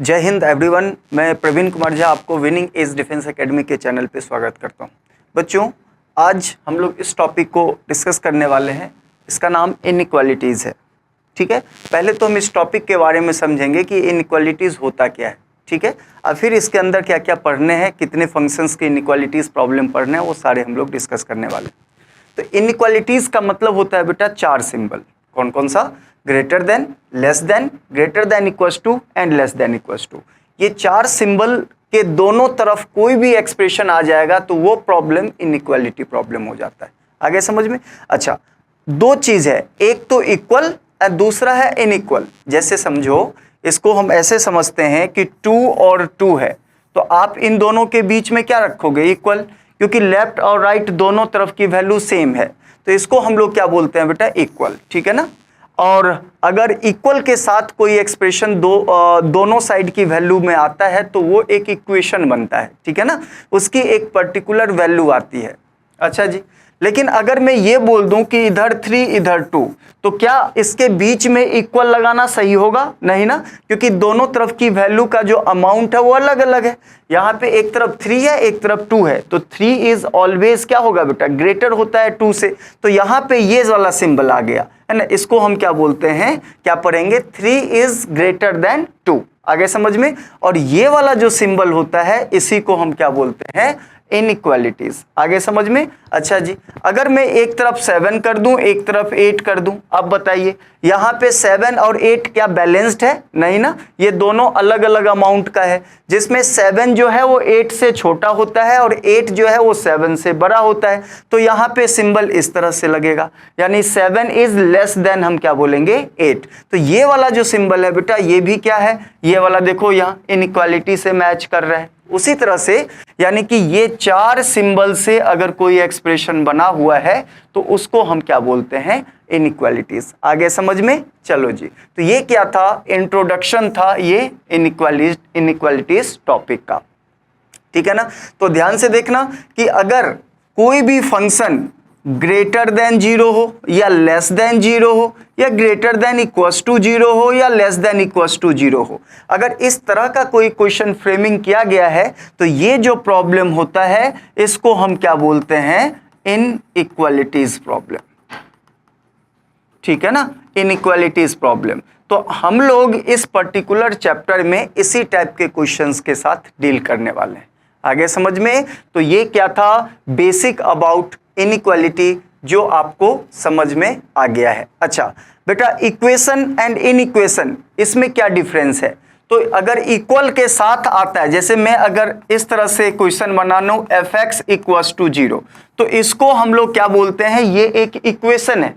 जय हिंद एवरीवन, मैं प्रवीण कुमार झा आपको विनिंग एज डिफेंस एकेडमी के चैनल पे स्वागत करता हूं। बच्चों, आज हम लोग इस टॉपिक को डिस्कस करने वाले हैं। इसका नाम इनइक्वालिटीज़ है। ठीक है, पहले तो हम इस टॉपिक के बारे में समझेंगे कि इनइक्वालिटीज़ होता क्या है। ठीक है, और फिर इसके अंदर क्या क्या पढ़ने हैं, कितने फंक्शंस के इनइक्वालिटीज़ प्रॉब्लम पढ़ने हैं, वो सारे हम लोग डिस्कस करने वाले हैं। तो इनइक्वालिटीज़ का मतलब होता है बेटा चार सिंबल। कौन कौन सा? Greater than, less than, greater than equals to and less than equals to. ये चार सिंबल के दोनों तरफ कोई भी एक्सप्रेशन आ जाएगा तो वो प्रॉब्लम इनइक्वालिटी प्रॉब्लम हो जाता है। आगे समझ में? अच्छा, दो चीज है, एक तो इक्वल और दूसरा है इनइक्वल। जैसे समझो, इसको हम ऐसे समझते हैं कि 2 और 2 है, तो आप इन दोनों के बीच में क्या रखोगे? इक्वल, क्योंकि लेफ्ट और राइट दोनों तरफ की वैल्यू सेम है, तो इसको हम लोग क्या बोलते हैं बेटा? इक्वल। ठीक है ना। और अगर इक्वल के साथ कोई एक्सप्रेशन दोनों साइड की वैल्यू में आता है तो वो एक इक्वेशन बनता है। ठीक है ना, उसकी एक पर्टिकुलर वैल्यू आती है। अच्छा जी, लेकिन अगर मैं ये बोल दूं कि इधर 3 इधर 2, तो क्या इसके बीच में इक्वल लगाना सही होगा? नहीं ना, क्योंकि दोनों तरफ की वैल्यू का जो अमाउंट है वो अलग अलग है। यहाँ पे एक तरफ 3 है, एक तरफ 2 है, तो 3 इज ऑलवेज क्या होगा बेटा? ग्रेटर होता है 2 से। तो यहाँ पे ये वाला सिंबल आ गया है ना, इसको हम क्या बोलते हैं? क्या पढ़ेंगे? 3 इज ग्रेटर देन 2। आगे समझ में? और ये वाला जो सिंबल होता है इसी को हम क्या बोलते हैं? इनइक्वालिटीज। आगे समझ में? अच्छा जी, अगर मैं एक तरफ 7 कर दूं, एक तरफ 8 कर दूं, अब बताइए यहाँ पे 7 और 8 क्या बैलेंस्ड है? नहीं ना, ये दोनों अलग अलग अमाउंट का है, जिसमें 7 जो है वो 8 से छोटा होता है और 8 जो है वो 7 से बड़ा होता है। तो यहाँ पे सिंबल इस तरह से लगेगा, यानी 7 इज लेस देन हम क्या बोलेंगे? 8। तो ये वाला जो सिंबल है बेटा, ये भी क्या है? ये वाला देखो यहाँ इनइक्वालिटी से मैच कर रहा है। उसी तरह से यानी कि ये चार सिंबल से अगर कोई एक्सप्रेशन बना हुआ है तो उसको हम क्या बोलते हैं? इनइक्वालिटीज। आगे समझ में? चलो जी, तो ये क्या था? इंट्रोडक्शन था ये इनइक्वालिटीज टॉपिक का। ठीक है ना। तो ध्यान से देखना कि अगर कोई भी फंक्शन ग्रेटर देन 0 हो या लेस देन 0 हो या ग्रेटर देन इक्वल्स टू 0 हो या लेस देन इक्वल्स टू 0 हो, अगर इस तरह का कोई क्वेश्चन फ्रेमिंग किया गया है तो ये जो प्रॉब्लम होता है इसको हम क्या बोलते हैं? Inequalities problem. ठीक है ना, इनइक्वालिटीज प्रॉब्लम। तो हम लोग इस पर्टिकुलर चैप्टर में इसी टाइप के क्वेश्चंस के साथ डील करने वाले हैं। आगे समझ में? तो ये क्या था? बेसिक अबाउट इनइक्वालिटी, जो आपको समझ में आ गया है। अच्छा बेटा, इक्वेशन एंड इनइक्वेशन, इसमें क्या डिफरेंस है? तो अगर इक्वल के साथ आता है, जैसे मैं अगर इस तरह से क्वेश्चन बना लूं f(x = 0), तो इसको हम लोग क्या बोलते हैं? ये एक इक्वेशन है,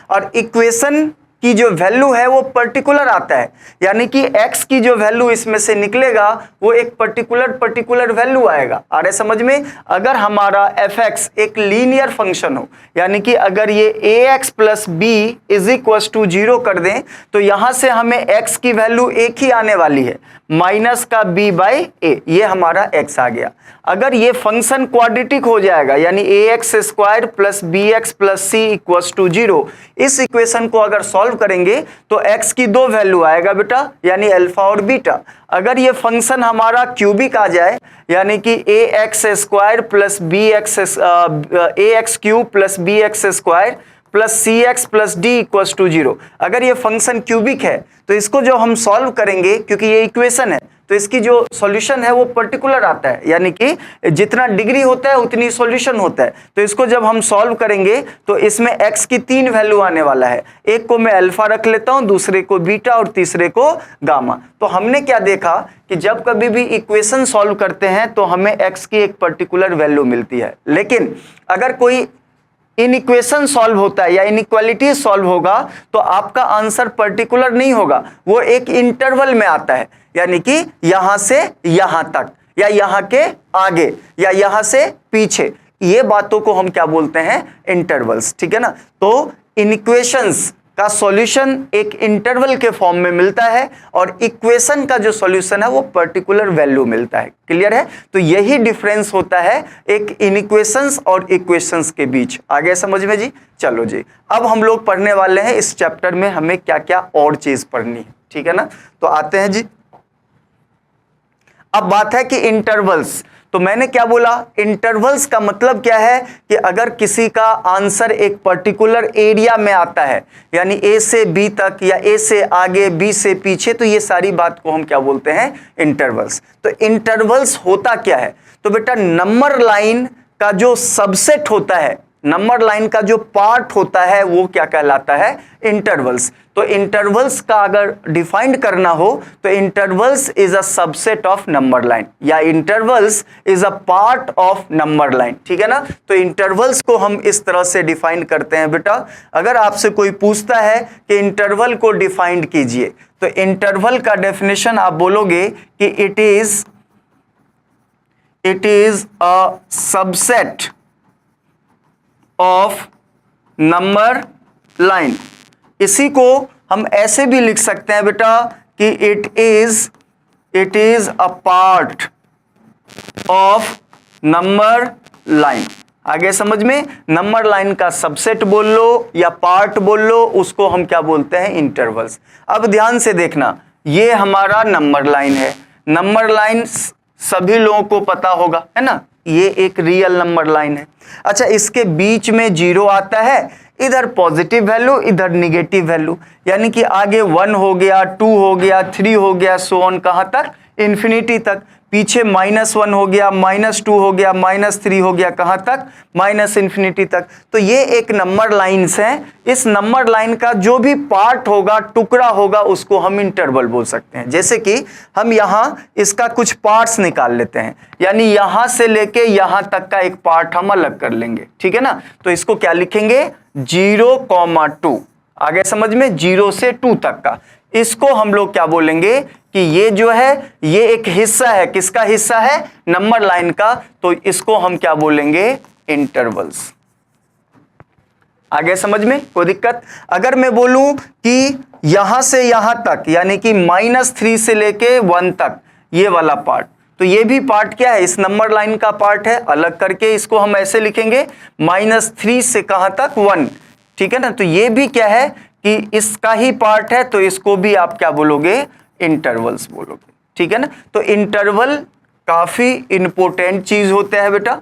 और इक्वेशन की जो वैल्यू है वो पर्टिकुलर आता है, यानी कि x की जो वैल्यू इसमें से निकलेगा वो एक पर्टिकुलर वैल्यू आएगा। आ रहे समझ में? अगर हमारा f(x) एक लीनियर फंक्शन हो, यानी कि अगर ये ax + b = 0 कर दें तो यहां से हमें x की वैल्यू एक ही आने वाली है, -b/a, ये हमारा x आ गया। अगर ये फंक्शन क्वाड्रेटिक हो जाएगा, यानी ax² + bx + c = 0, इस इक्वेशन को अगर सॉल्व करेंगे तो x की दो वैल्यू आएगा बेटा, यानी अल्फा और बीटा। अगर ये फंक्शन हमारा क्यूबिक आ जाए, यानी कि ax² + bx³ + cx + d = 0, अगर ये फंक्शन क्यूबिक है तो इसको जो हम सॉल्व करेंगे, क्योंकि ये इक्वेशन है तो इसकी जो सॉल्यूशन है वो पर्टिकुलर आता है, यानी कि जितना डिग्री होता है उतनी सॉल्यूशन होता है। तो इसको जब हम सॉल्व करेंगे तो इसमें x की 3 वैल्यू आने वाला है, एक को मैं अल्फा रख लेता हूं, दूसरे को बीटा और तीसरे को गामा। तो हमने क्या देखा कि जब कभी भी इक्वेशन सॉल्व करते हैं तो हमें x की एक पर्टिकुलर वैल्यू मिलती है, लेकिन अगर कोई इनइक्वेशन सॉल्व होता है या इनइक्वालिटी सॉल्व होगा तो आपका आंसर पर्टिकुलर नहीं होगा, वो एक इंटरवल में आता है, यानी कि यहां से यहां तक या यहां के आगे या यहां से पीछे। ये बातों को हम क्या बोलते हैं? इंटरवल्स। ठीक है ना। तो इनइक्वेशंस का सॉल्यूशन एक इंटरवल के फॉर्म में मिलता है और इक्वेशन का जो सॉल्यूशन है वो पर्टिकुलर वैल्यू मिलता है। क्लियर है? तो यही डिफरेंस होता है एक इनइक्वेशंस और इक्वेशंस के बीच। आगे समझ में जी? चलो जी, अब हम लोग पढ़ने वाले हैं इस चैप्टर में हमें क्या क्या और चीज पढ़नी है। ठीक है ना। तो आते हैं जी, अब बात है कि इंटरवल्स, तो मैंने क्या बोला, इंटरवल्स का मतलब क्या है कि अगर किसी का आंसर एक पर्टिकुलर एरिया में आता है, यानी ए से बी तक या ए से आगे बी से पीछे, तो ये सारी बात को हम क्या बोलते हैं, इंटरवल्स। तो इंटरवल्स होता क्या है, तो बेटा नंबर लाइन का जो सबसेट होता है, नंबर लाइन का जो पार्ट होता है वो क्या कहलाता है, इंटरवल्स। तो इंटरवल्स का अगर डिफाइंड करना हो तो intervals is a subset of number line, या intervals is a part of number line, ठीक है ना। तो इंटरवल्स को हम इस तरह से डिफाइन करते हैं बेटा। अगर आपसे कोई पूछता है कि इंटरवल को डिफाइंड कीजिए, तो इंटरवल का डेफिनेशन आप बोलोगे कि it is a subset of number line. इसी को हम ऐसे भी लिख सकते हैं बेटा कि it is a part of number line. आगे समझ में, नंबर लाइन का सबसेट बोल लो या पार्ट बोल लो, उसको हम क्या बोलते हैं, इंटरवल्स। अब ध्यान से देखना, ये हमारा नंबर लाइन है। नंबर लाइन सभी लोगों को पता होगा, है ना, ये एक रियल नंबर लाइन है। अच्छा, इसके बीच में जीरो आता है, इधर पॉजिटिव वैल्यू इधर निगेटिव वैल्यू, यानी कि आगे 1 हो गया, 2 हो गया, 3 हो गया, सो ऑन, कहां तक, इन्फिनिटी तक। पीछे -1 हो गया, -2 हो गया, -3 हो गया, कहां तक, -इन्फिनिटी तक। तो ये एक नंबर लाइन्स हैं। इस नंबर लाइन का जो भी पार्ट होगा, टुकड़ा होगा, उसको हम इंटरवल बोल सकते हैं। जैसे कि हम यहां इसका कुछ पार्ट्स निकाल लेते हैं, यानी यहां से लेके यहां तक का एक पार्ट हम अलग कर लेंगे, ठीक है ना। तो इसको क्या लिखेंगे, 0,2। आगे समझ में, 0 से 2 तक का, इसको हम लोग क्या बोलेंगे कि ये जो है ये एक हिस्सा है, किसका हिस्सा है, नंबर लाइन का। तो इसको हम क्या बोलेंगे, इंटरवल्स। आगे समझ में, कोई दिक्कत। अगर मैं बोलूं कि यहां से यहां तक, यानी कि -3 से लेके 1 तक, ये वाला पार्ट, तो ये भी पार्ट क्या है, इस नंबर लाइन का पार्ट है। अलग करके इसको हम ऐसे लिखेंगे, -3 से कहां तक, 1, ठीक है ना। तो ये भी क्या है कि इसका ही पार्ट है, तो इसको भी आप क्या बोलोगे, इंटरवल्स बोलोगे, ठीक है ना। तो इंटरवल काफी इंपॉर्टेंट चीज होता है बेटा।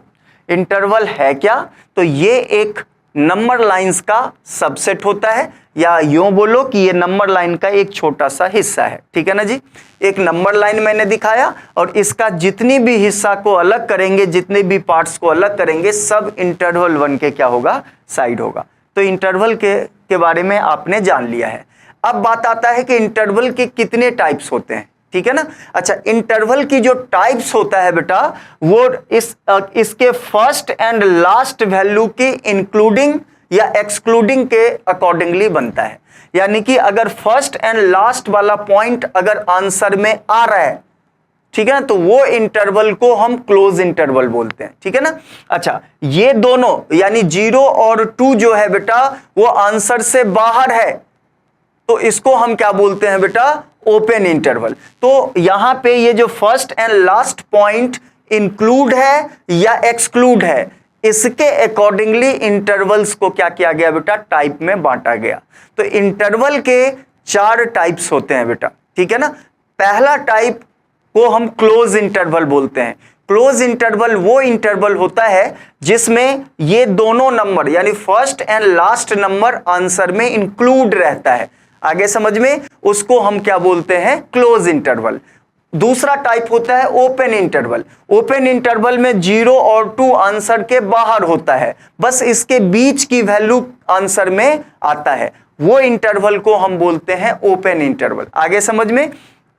इंटरवल है क्या, तो ये एक नंबर लाइंस का सबसेट होता है, या यूं बोलो कि ये नंबर लाइन का एक छोटा सा हिस्सा है, ठीक है ना जी। एक नंबर लाइन मैंने दिखाया, और इसका जितनी भी हिस्सा को अलग करेंगे, जितने भी पार्ट्स को अलग करेंगे, सब इंटरवल 1 के क्या होगा, साइड होगा। तो इंटरवल के बारे में आपने जान लिया है। अब बात आता है कि इंटरवल के कितने टाइप्स होते हैं, ठीक है ना। अच्छा, इंटरवल की जो टाइप्स होता है बेटा, वो इसके फर्स्ट एंड लास्ट वैल्यू की इंक्लूडिंग या एक्सक्लूडिंग के अकॉर्डिंगली बनता है। यानी कि अगर फर्स्ट एंड लास्ट वाला पॉइंट अगर आंसर में आ रहा है, ठीक है ना, तो वो इंटरवल को हम क्लोज इंटरवल बोलते हैं, ठीक है ना। अच्छा, ये दोनों यानी 0 और 2 जो है बेटा, वो आंसर से बाहर है, तो इसको हम क्या बोलते हैं बेटा, ओपन इंटरवल। तो यहां पे ये जो first and last point include है या एक्सक्लूड है, इसके अकॉर्डिंगली इंटरवल्स को क्या किया गया बेटा, टाइप में बांटा गया। तो इंटरवल के 4 टाइप्स होते हैं बेटा, ठीक है ना। पहला टाइप को हम क्लोज इंटरवल बोलते हैं। क्लोज इंटरवल वो इंटरवल होता है जिसमें ये दोनों नंबर यानी first and last number answer में इंक्लूड रहता है। आगे समझ में, उसको हम क्या बोलते हैं, क्लोज इंटरवल। दूसरा टाइप होता है ओपन इंटरवल। ओपन इंटरवल में 0 और 2 आंसर के बाहर होता है, बस इसके बीच की वैल्यू आंसर में आता है, वो इंटरवल को हम बोलते हैं ओपन इंटरवल। आगे समझ में।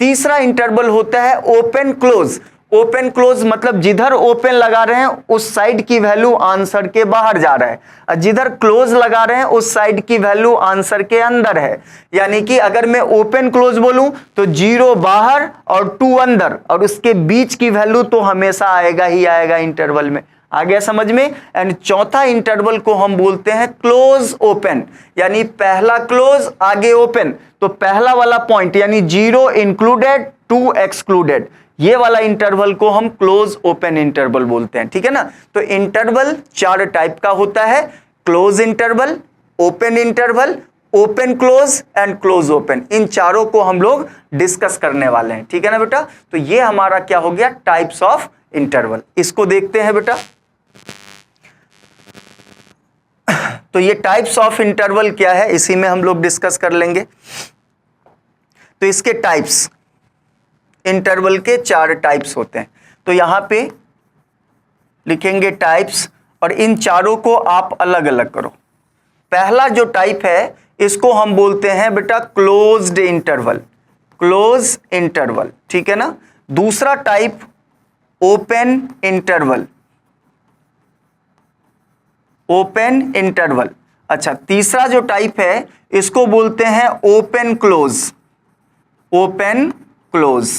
तीसरा इंटरवल होता है ओपन क्लोज। ओपन क्लोज मतलब जिधर ओपन लगा रहे हैं उस साइड की वैल्यू आंसर के बाहर जा रहा है, और जिधर क्लोज लगा रहे हैं उस साइड की वैल्यू आंसर के अंदर है। यानी कि अगर मैं ओपन क्लोज बोलूं तो 0 बाहर और 2 अंदर, और उसके बीच की वैल्यू तो हमेशा आएगा ही आएगा इंटरवल में। आ गया समझ में। एंड चौथा इंटरवल को हम बोलते हैं क्लोज ओपन, यानी पहला क्लोज आगे ओपन, तो पहला वाला पॉइंट यानी 0 इंक्लूडेड 2 एक्सक्लूडेड, ये वाला इंटरवल को हम क्लोज ओपन इंटरवल बोलते हैं, ठीक है ना। तो इंटरवल 4 टाइप का होता है, close interval, open interval, open close and close open, इन चारों को हम लोग डिस्कस करने वाले हैं, ठीक है ना बेटा। तो ये हमारा क्या हो गया, टाइप्स ऑफ इंटरवल। इसको देखते हैं बेटा। तो ये टाइप्स ऑफ इंटरवल क्या है, इसी में हम लोग डिस्कस कर लेंगे। तो इसके टाइप्स, इंटरवल के 4 टाइप्स होते हैं। तो यहां पे लिखेंगे टाइप्स, और इन चारों को आप अलग अलग करो। पहला जो टाइप है इसको हम बोलते हैं बेटा क्लोज्ड इंटरवल, क्लोज इंटरवल, ठीक है ना। दूसरा type open interval, open interval. अच्छा, तीसरा जो टाइप है इसको बोलते हैं open close, open close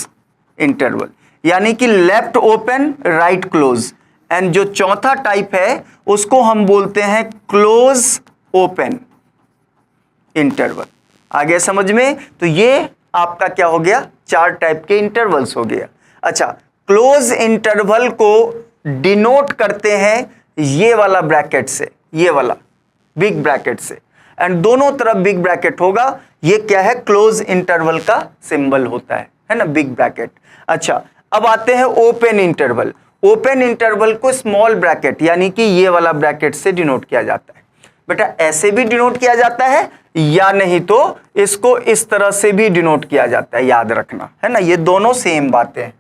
interval, यानी कि left open right close. And जो चौथा टाइप है उसको हम बोलते हैं क्लोज ओपन इंटरवल। आगे समझ में? तो ये आपका क्या हो गया, 4 टाइप के इंटरवल्स हो गया। अच्छा, क्लोज इंटरवल को डिनोट करते हैं ये वाला ब्रैकेट से, ये वाला बिग ब्रैकेट से, एंड दोनों तरफ बिग ब्रैकेट होगा। ये क्या है, क्लोज इंटरवल का सिंबल होता है ना, बिग ब्रैकेट। अच्छा, अब आते हैं ओपन इंटरवल। ओपन इंटरवल को स्मॉल ब्रैकेट यानी कि ये वाला ब्रैकेट से डिनोट किया जाता है। बेटा ऐसे भी डिनोट किया जाता है, या नहीं तो इसको इस तरह से भी डिनोट किया जाता है, याद रखना है ना, ये दोनों सेम बातें हैं।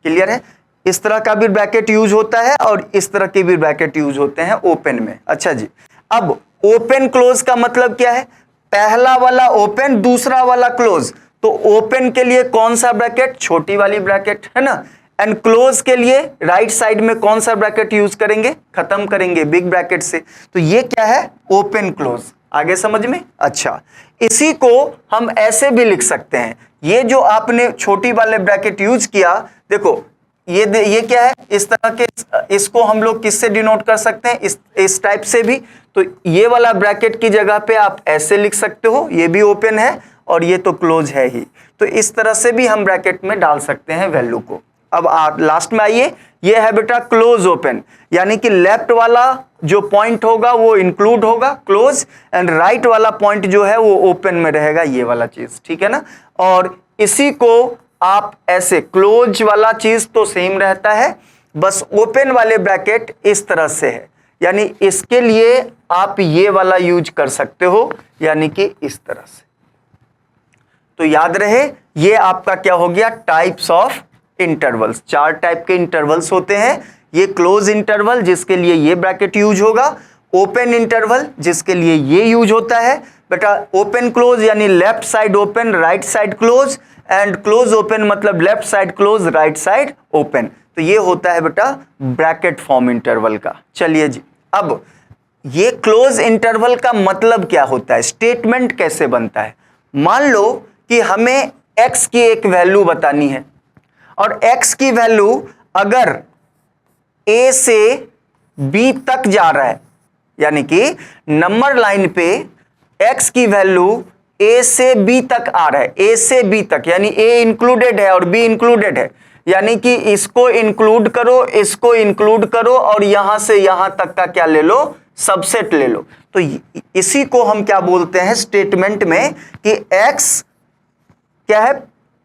क्लियर है? इस तरह का भी ब्रैकेट यूज होता है और इस तरह के भी ब्रैकेट यूज होते हैं ओपन में। अच्छा जी, अब ओपन क्लोज का मतलब क्या है, पहला वाला ओपन, दूसरा वाला क्लोज। तो ओपन के लिए कौन सा ब्रैकेट, छोटी वाली ब्रैकेट, है ना। एंड क्लोज के लिए राइट साइड में कौन सा ब्रैकेट यूज करेंगे, खत्म करेंगे बिग ब्रैकेट से। तो ये क्या है, ओपन क्लोज। आगे समझ में? अच्छा, इसी को हम ऐसे भी लिख सकते हैं, ये जो आपने छोटी वाले ब्रैकेट यूज किया, देखो ये क्या है, इस तरह के, इसको हम लोग किससे डिनोट कर सकते हैं, इस टाइप से भी। तो ये वाला ब्रैकेट की जगह पे आप ऐसे लिख सकते हो, ये भी ओपन है और ये तो क्लोज है ही। तो इस तरह से भी हम ब्रैकेट में डाल सकते हैं वैल्यू को। अब लास्ट में आइए, ये है बेटा क्लोज ओपन, यानी कि लेफ्ट वाला जो पॉइंट होगा वो इंक्लूड होगा क्लोज, एंड राइट वाला पॉइंट जो है वो ओपन में रहेगा, ये वाला चीज, ठीक है ना। और इसी को आप ऐसे, क्लोज वाला चीज तो सेम रहता है, बस ओपन वाले ब्रैकेट इस तरह से है, यानी इसके लिए आप ये वाला यूज कर सकते हो, यानी कि इस तरह से। तो याद रहे, ये आपका क्या हो गया, टाइप्स ऑफ इंटरवल्स। 4 टाइप के इंटरवल्स होते हैं। ये क्लोज इंटरवल जिसके लिए ये ब्रैकेट यूज होगा, ओपन इंटरवल जिसके लिए ये यूज होता है बेटा, ओपन क्लोज यानी left side open right side close, and close open मतलब left side close right side open. तो ये होता है बेटा ब्रैकेट फॉर्म इंटरवल का। चलिए जी, अब ये क्लोज इंटरवल का मतलब क्या होता है, स्टेटमेंट कैसे बनता है। मान लो कि हमें x की एक वैल्यू बतानी है, और x की वैल्यू अगर a से b तक जा रहा है, यानी कि नंबर लाइन पे x की वैल्यू a से b तक आ रहा है, a से b तक, यानी a इंक्लूडेड है और b इंक्लूडेड है, यानी कि इसको इंक्लूड करो, इसको इंक्लूड करो, और यहां से यहां तक का क्या ले लो, सबसेट ले लो। तो इसी को हम क्या बोलते हैं स्टेटमेंट में, कि x क्या है,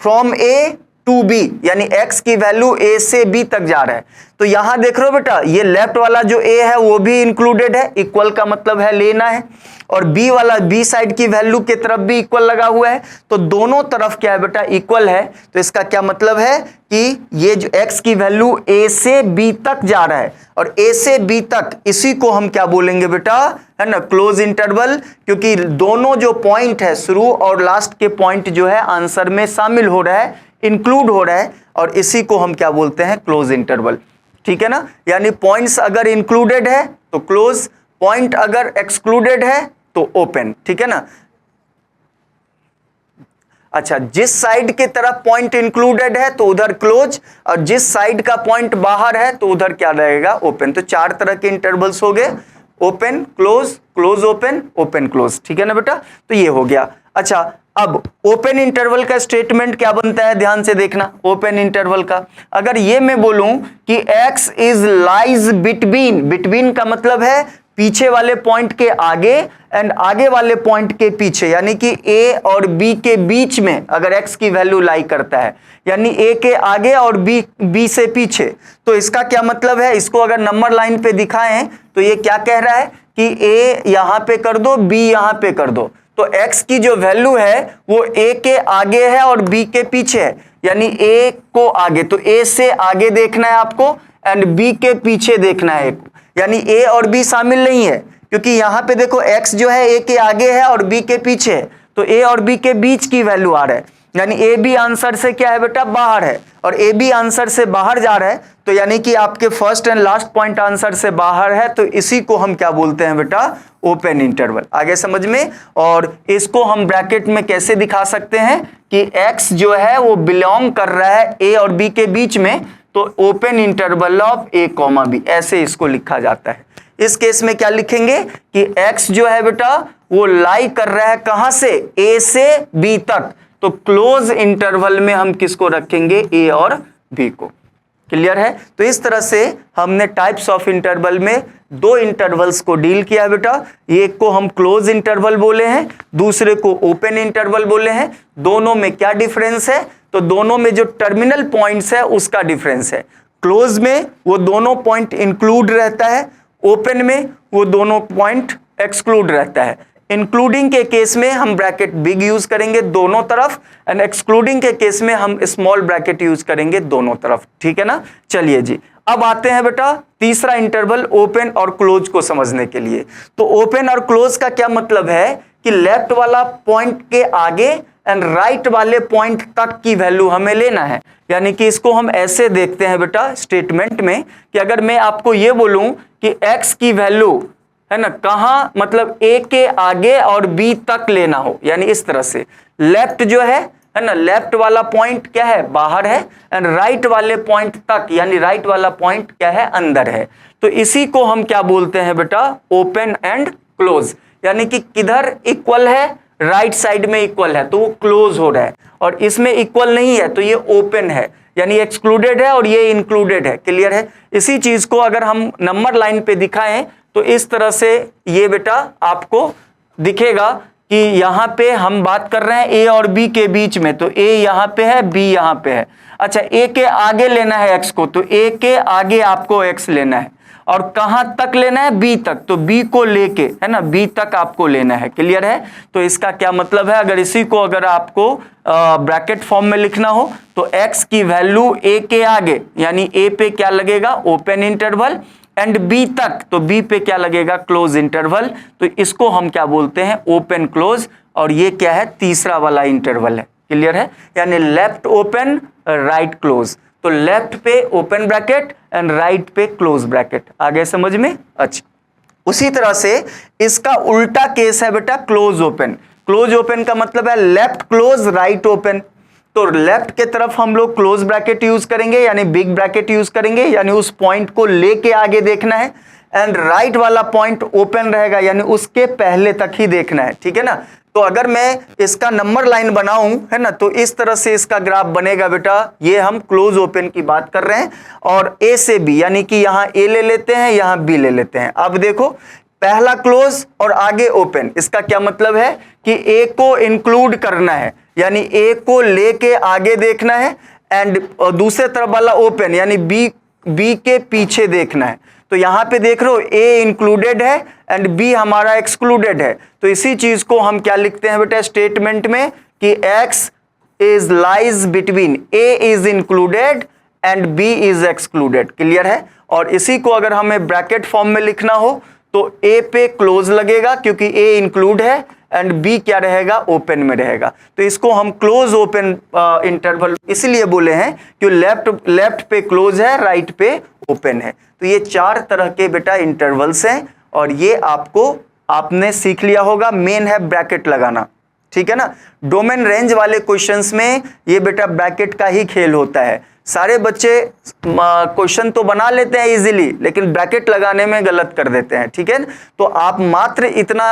फ्रॉम a टू b, यानी x की वैल्यू a से b तक जा रहा है। तो यहां देख रहे हो बेटा, ये लेफ्ट वाला जो a है वो भी इंक्लूडेड है, इक्वल का मतलब है लेना है, और b वाला b साइड की वैल्यू की तरफ भी इक्वल लगा हुआ है। तो दोनों तरफ क्या है बेटा, इक्वल है। तो इसका क्या मतलब है कि ये जो x की वैल्यू a से b तक जा रहा है, और a से b तक, इसी को हम क्या बोलेंगे बेटा, है ना, क्लोज इंटरवल, क्योंकि दोनों जो पॉइंट है, शुरू और लास्ट के पॉइंट जो है आंसर में शामिल हो रहा है, इंक्लूड हो रहा है, और इसी को हम क्या बोलते हैं, क्लोज इंटरवल। ठीक है ना, यानी पॉइंट्स अगर इंक्लूडेड है तो क्लोज, पॉइंट अगर एक्सक्लूडेड है तो ओपन। ठीक है ना। अच्छा, जिस साइड की तरफ पॉइंट इंक्लूडेड है तो उधर क्लोज, और जिस साइड का पॉइंट बाहर है तो उधर क्या रहेगा, ओपन। तो 4 तरह के इंटरवल्स हो गए, open close, close open, open close. ठीक है ना बेटा, तो ये हो गया। अच्छा, अब ओपन इंटरवल का स्टेटमेंट क्या बनता है, ध्यान से देखना। ओपन इंटरवल का अगर ये मैं बोलूं कि x is lies between, between का मतलब है पीछे वाले पॉइंट के आगे एंड आगे वाले पॉइंट के पीछे, यानी कि a और b के बीच में अगर x की वैल्यू लाई करता है, यानी a के आगे और b से पीछे, तो इसका क्या मतलब है, इसको अगर नंबर लाइन पे दिखाएं तो ये क्या कह रहा है कि a यहां पे कर दो, b यहां पे कर दो, तो x की जो वैल्यू है वो a के आगे है और b के पीछे है, यानी a को आगे, तो a से आगे देखना है आपको एंड b के पीछे देखना है, यानी a और b शामिल नहीं है, क्योंकि यहां पे देखो x जो है a के आगे है और b के पीछे है, तो a और b के बीच की वैल्यू आ रहा है, यानी ए बी आंसर से क्या है बेटा, बाहर है, और ए बी आंसर से बाहर जा रहा है, तो यानी कि आपके first and last point answer से बाहर है, तो इसी को हम क्या बोलते हैं बेटा, ओपन इंटरवल। आगे समझ में। और इसको हम ब्रैकेट में कैसे दिखा सकते हैं कि x जो है वो बिलोंग कर रहा है a और b के बीच में, तो open interval of a comma b, ऐसे इसको लिखा जाता है। इस केस में क्या लिखेंगे कि x जो है बेटा वो लाई कर रहा है कहां से, a से b तक, तो क्लोज इंटरवल में हम किसको रखेंगे, a और b को। क्लियर है। तो इस तरह से हमने टाइप्स ऑफ इंटरवल में दो इंटरवल्स को डील किया है बेटा। एक को हम क्लोज इंटरवल बोले हैं, दूसरे को ओपन इंटरवल बोले हैं। दोनों में क्या डिफरेंस है, तो दोनों में जो टर्मिनल पॉइंट्स है उसका डिफरेंस है। क्लोज में वो दोनों पॉइंट इंक्लूड रहता है, ओपन में वो दोनों पॉइंट एक्सक्लूड रहता है। इंक्लूडिंग के केस में हम ब्रैकेट बिग यूज करेंगे दोनों तरफ, एंड एक्सक्लूडिंग के केस में हम स्मॉल ब्रैकेट यूज करेंगे दोनों तरफ। ठीक है ना। चलिए जी, अब आते हैं बेटा तीसरा इंटरवल ओपन और क्लोज को समझने के लिए। तो ओपन और क्लोज का क्या मतलब है कि लेफ्ट वाला पॉइंट के आगे एंड राइट वाले पॉइंट तक की वैल्यू हमें लेना है। यानी कि इसको हम ऐसे देखते हैं बेटा स्टेटमेंट में कि अगर मैं आपको ये बोलूं कि x की वैल्यू है ना कहां, मतलब a के आगे और b तक लेना हो, यानी इस तरह से लेफ्ट जो है ना, लेफ्ट वाला पॉइंट क्या है, बाहर है, एंड राइट वाले पॉइंट तक, यानी राइट वाला पॉइंट क्या है, अंदर है। तो इसी को हम क्या बोलते हैं बेटा, ओपन एंड क्लोज। यानी कि किधर इक्वल है, राइट साइड में इक्वल है तो वो क्लोज हो रहा है, और इसमें इक्वल नहीं है तो ये ओपन है, यानी एक्सक्लूडेड है और ये इंक्लूडेड है। क्लियर है। इसी चीज को अगर हम नंबर लाइन पे दिखाएं तो इस तरह से ये बेटा आपको दिखेगा कि यहां पे हम बात कर रहे हैं a और b के बीच में, तो a यहां पे है, b यहां पे है। अच्छा, a के आगे लेना है x को, तो a के आगे आपको x लेना है, और कहां तक लेना है, b तक, तो b को लेके है ना b तक आपको लेना है। क्लियर है। तो इसका क्या मतलब है, अगर इसी को अगर आपको ब्रैकेट फॉर्म में लिखना हो तो x की वैल्यू a के आगे, यानी a पे क्या लगेगा, ओपन इंटरवल, एंड b तक, तो b पे क्या लगेगा, क्लोज इंटरवल। तो इसको हम क्या बोलते हैं, ओपन क्लोज, और ये क्या है, तीसरा वाला इंटरवल है। क्लियर है। यानी लेफ्ट ओपन राइट क्लोज, तो लेफ्ट पे ओपन ब्रैकेट एंड राइट पे क्लोज ब्रैकेट। आगे समझ में। अच्छा, उसी तरह से इसका उल्टा केस है बेटा क्लोज ओपन। क्लोज ओपन का मतलब है लेफ्ट क्लोज राइट ओपन, तो लेफ्ट के तरफ हम लोग क्लोज ब्रैकेट यूज करेंगे, यानी बिग ब्रैकेट यूज करेंगे, यानी उस पॉइंट को लेके आगे देखना है, एंड राइट वाला पॉइंट ओपन रहेगा, यानी उसके पहले तक ही देखना है। ठीक है ना। तो अगर मैं इसका नंबर लाइन बनाऊं है ना, तो इस तरह से इसका ग्राफ बनेगा बेटा। ये हम क्लोज ओपन की बात कर रहे हैं, और ए से बी, यानी कि यहां ए ले लेते हैं, यहां बी ले लेते हैं। अब देखो पहला क्लोज और आगे ओपन, इसका क्या मतलब है कि ए को इंक्लूड करना है, यानी ए को लेके आगे देखना है, एंड दूसरे तरफ वाला ओपन, यानी बी के पीछे देखना है। तो यहां पे देख रहे हो ए इंक्लूडेड है एंड बी हमारा एक्सक्लूडेड है, तो इसी चीज को हम क्या लिखते हैं बेटा स्टेटमेंट में कि x is lies between a is included and b is excluded. Clear है। और इसी को अगर हमें ब्रैकेट फॉर्म में लिखना हो तो a पे क्लोज लगेगा क्योंकि a इंक्लूड है, एंड b क्या रहेगा, ओपन में रहेगा। तो इसको हम क्लोज ओपन इंटरवल इसलिए बोले हैं कि लेफ्ट पे क्लोज है, राइट पे ओपन है। तो ये चार तरह के बेटा इंटरवल्स हैं, और ये आपने सीख लिया होगा। मेन है ब्रैकेट लगाना। ठीक है ना। डोमेन रेंज वाले क्वेश्चंस में ये बेटा ब्रैकेट का ही खेल होता है। सारे बच्चे क्वेश्चन तो बना लेते हैं इजीली, लेकिन ब्रैकेट लगाने में गलत कर देते हैं। ठीक है। तो आप मात्र इतना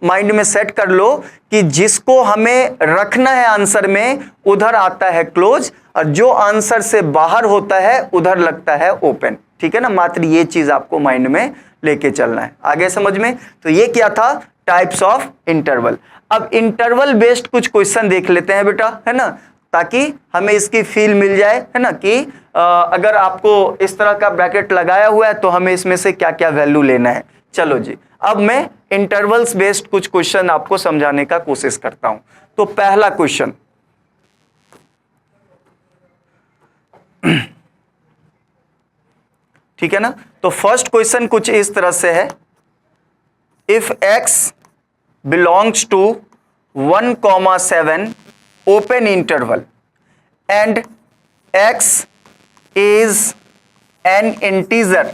माइंड में सेट कर लो कि जिसको हमें रखना है आंसर में उधर आता है क्लोज, और जो आंसर से बाहर होता है उधर लगता है ओपन। ठीक है ना, मात्र ये चीज आपको माइंड में लेके चलना है। आगे समझ में? तो ये क्या था, टाइप्स ऑफ इंटरवल। अब इंटरवल बेस्ड कुछ क्वेश्चन देख लेते हैं बेटा, है ना, ताकि हमें इसकी फील मिल जाए, है ना, कि अगर आपको इस तरह का ब्रैकेट लगाया हुआ है तो हमें इसमें से क्या क्या वैल्यू लेना है। चलो जी, अब मैं इंटरवल्स बेस्ड कुछ क्वेश्चन आपको समझाने का कोशिश करता हूं। तो पहला क्वेश्चन, ठीक है ना, तो फर्स्ट क्वेश्चन कुछ इस तरह से है, if x belongs to 1,7 open interval and x is an integer,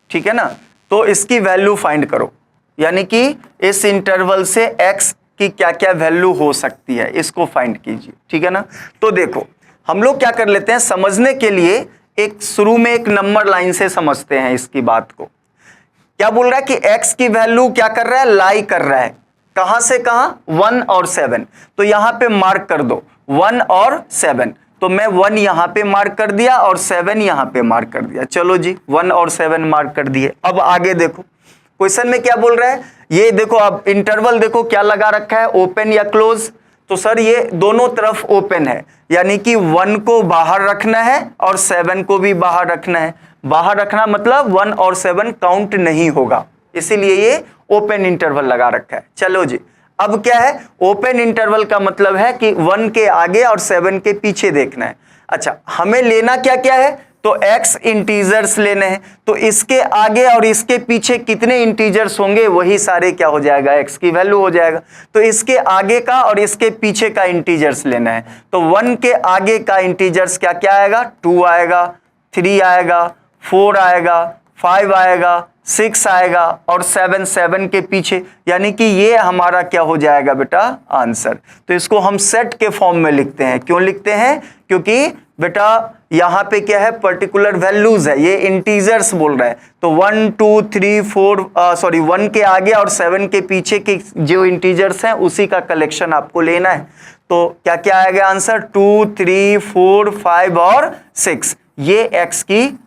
ठीक है ना, तो इसकी वैल्यू फाइंड करो, यानी कि इस इंटरवल से x की क्या क्या वैल्यू हो सकती है, इसको फाइंड कीजिए। ठीक है ना, तो देखो हम लोग क्या कर लेते हैं, समझने के लिए एक शुरू में एक नंबर लाइन से समझते हैं इसकी बात को। क्या बोल रहा है कि x की वैल्यू क्या कर रहा है, लाई कर रहा है, कहां से कहां, 1 और 7, तो यहां पे मार्क कर दो 1 और 7, तो मैं 1 यहां पे मार्क कर दिया और 7 यहां पे मार्क कर दिया। चलो जी, 1 और 7 मार्क कर दिए। अब आगे देखो क्वेश्चन में क्या बोल रहा है, ये देखो अब इंटरवल देखो क्या लगा रखा है, ओपन या क्लोज, तो सर ये दोनों तरफ ओपन है, यानी कि 1 को बाहर रखना है और 7 को भी बाहर रखना है। बाहर रखना मतलब 1 और 7 काउंट नहीं होगा, इसीलिए ये ओपन इंटरवल लगा रखा है। चलो जी, अब क्या है, ओपन इंटरवल का मतलब है कि 1 के आगे और 7 के पीछे देखना है। अच्छा, हमें लेना क्या क्या है, तो x इंटीजर्स लेने हैं, तो इसके आगे और इसके पीछे कितने इंटीजर्स होंगे वही सारे क्या हो जाएगा, x की वैल्यू हो जाएगा। तो इसके आगे का और इसके पीछे का इंटीजर्स लेना है, तो 1 के आगे का इंटीजर्स क्या क्या आएगा, 2 आएगा, 3 आएगा, 4 आएगा, 5 आएगा, 6 आएगा, और 7 के पीछे, यानी कि ये हमारा क्या हो जाएगा बेटा, आंसर। तो इसको हम सेट के फॉर्म में लिखते हैं। क्यों लिखते हैं, क्योंकि बेटा यहां पे क्या है, पर्टिकुलर वैल्यूज है, ये इंटीजर्स बोल रहा है, तो 1 2 3 4 1 के आगे और 7 के पीछे के जो इंटीजर्स हैं उसी का कलेक्शन आपको लेना है। तो क्या क्या आएगा आंसर, 2 3 4 5 और 6, ये x की